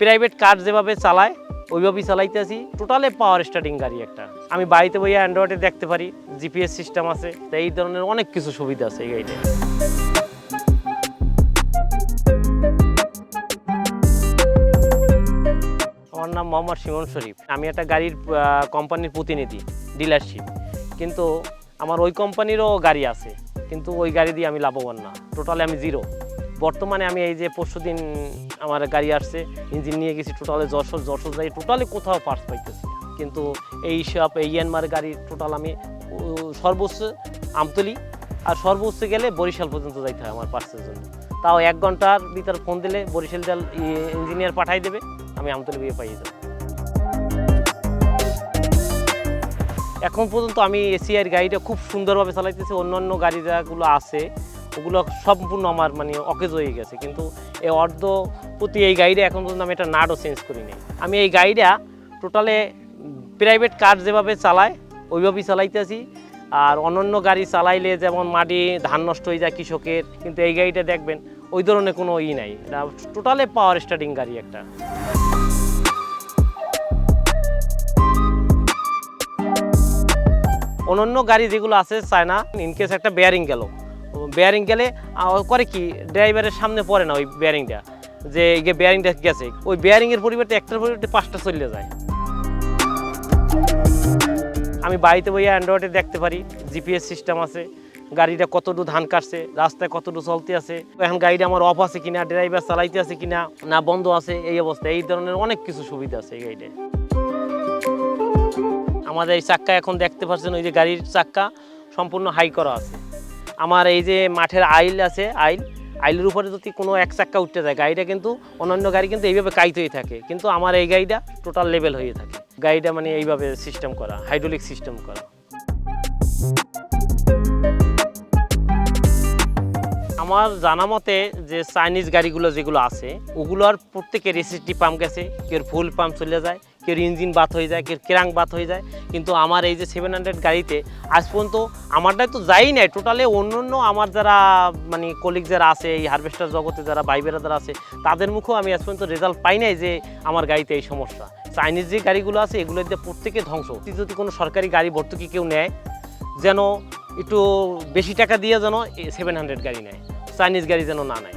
Private car যেভাবে চালায় ওইভাবেই চালাইতেছি। টোটালে পাওয়ার স্টার্টিং গাড়ি একটা। আমি বাড়িতে বইয়া অ্যান্ড্রয়েডে দেখতে পারি, জিপিএস সিস্টেম আছে, তো এই ধরনের অনেক কিছু সুবিধা আছে এই গাড়িতে। আমার নাম মোহাম্মদ শিমন শরীফ। আমি একটা গাড়ির কোম্পানির প্রতিনিধি, ডিলারশিপ। কিন্তু আমার ওই কোম্পানিরও গাড়ি আছে, কিন্তু ওই গাড়ি দিয়ে আমি লাভবান না, টোটালে আমি জিরো। বর্তমানে আমি এই যে পরশুদিন আমার গাড়ি আসছে, ইঞ্জিন নিয়ে গেছি টোটালে যশোর যাই, টোটালি কোথাও পার্টস পাইতেছি না। কিন্তু এই সব ইয়ানমার গাড়ি টোটাল আমি সর্বোচ্চ আমতলি আর সর্বোচ্চ গেলে বরিশাল পর্যন্ত যাইতে হয় আমার পার্টসের জন্য। তাও 1 ঘন্টার ভিতর ফোন দিলে বরিশাল ইঞ্জিনিয়ার পাঠাই দেবে, আমি আমতলি গিয়ে পাইয়ে যাবো। এখন পর্যন্ত আমি এসিআর গাড়িটা খুব সুন্দরভাবে চালাইতেছি। অন্যান্য গাড়ি যেগুলো আছে ওগুলো সম্পূর্ণ আমার মানে অকেজ হয়ে গেছে, কিন্তু এই প্রতি এই গাড়িটা এখন পর্যন্ত আমি একটা নাটও চেঞ্জ করিনি। আমি এই গাড়িটা টোটালে প্রাইভেট কার যেভাবে চালায় ওইভাবেই চালাইতেছি। আর অন্যান্য গাড়ি চালাইলে যেমন মাটি ধান নষ্ট হয়ে যায় কৃষকের, কিন্তু এই গাড়িটা দেখবেন ওই ধরনের কোনো নাই। এটা টোটালে পাওয়ার স্টার্টিং গাড়ি একটা। অন্যান্য গাড়ি যেগুলো আছে চায়না, ইনকেস একটা বেয়ারিং গেলে করে কি ড্রাইভারের সামনে পড়ে না ওই বেয়ারিংটা, যে বেয়ারিংটা গেছে, ওই বেয়ারিংয়ের পরিবর্তে একটার পরিবর্তে 5টা চলে যায়। আমি বাড়িতে বইয়া অ্যান্ড্রয়েডে দেখতে পারি, জিপিএস সিস্টেম আছে, গাড়িটা কতটুকু ধান কাটছে, রাস্তায় কতটুকু চলতে আছে, এখন গাড়িটা আমার অফ আছে কিনা, ড্রাইভার চালাইতে আছে কিনা, না বন্ধ আছে, এই অবস্থা। এই ধরনের অনেক কিছু সুবিধা আছে এই গাড়িতে। আমাদের এই চাক্কা এখন দেখতে পাচ্ছেন, ওই যে গাড়ির চাক্কা সম্পূর্ণ হাই করা আছে। আমার এই যে মাঠের আইল আছে, আইলের উপরে যদি কোনো এক চাক্কা উঠতে যায়, গাড়িটা কিন্তু অন্যান্য গাড়ি কিন্তু এইভাবে কাইতেই থাকে, কিন্তু আমার এই গাড়িটা টোটাল লেভেল হয়ে থাকে। গাড়িটা মানে এইভাবে সিস্টেম করা, হাইড্রোলিক সিস্টেম করা। আমার জানা মতে যে চাইনিজ গাড়িগুলো যেগুলো আছে ওগুলোর প্রত্যেকের এসএসডি পাম্প গেছে, কেউ ফুল পাম্প চলে যায়, কেউ ইঞ্জিন বাত হয়ে যায়, কেউ ক্রাঙ্ক বাত হয়ে যায়। কিন্তু আমার এই যে 700 গাড়িতে আজ পর্যন্ত আমারটাই তো যাই নাই, টোটালে অন্য আমার যারা মানে কলিগ যারা আছে এই হারভেস্টার জগতে যারা ভাইবেরা যারা আছে তাদের মুখেও আমি আজ পর্যন্ত রেজাল্ট পাই নাই যে আমার গাড়িতে এই সমস্যা। চাইনিজ যে গাড়িগুলো আছে এগুলোর দিয়ে প্রত্যেকে ধ্বংস। যদি কোনো সরকারি গাড়ি ভর্তুকি কেউ নেয়, যেন একটু বেশি টাকা দিয়ে যেন 700 গাড়ি নেয়, চাইনিজ গাড়ি যেন না নেয়।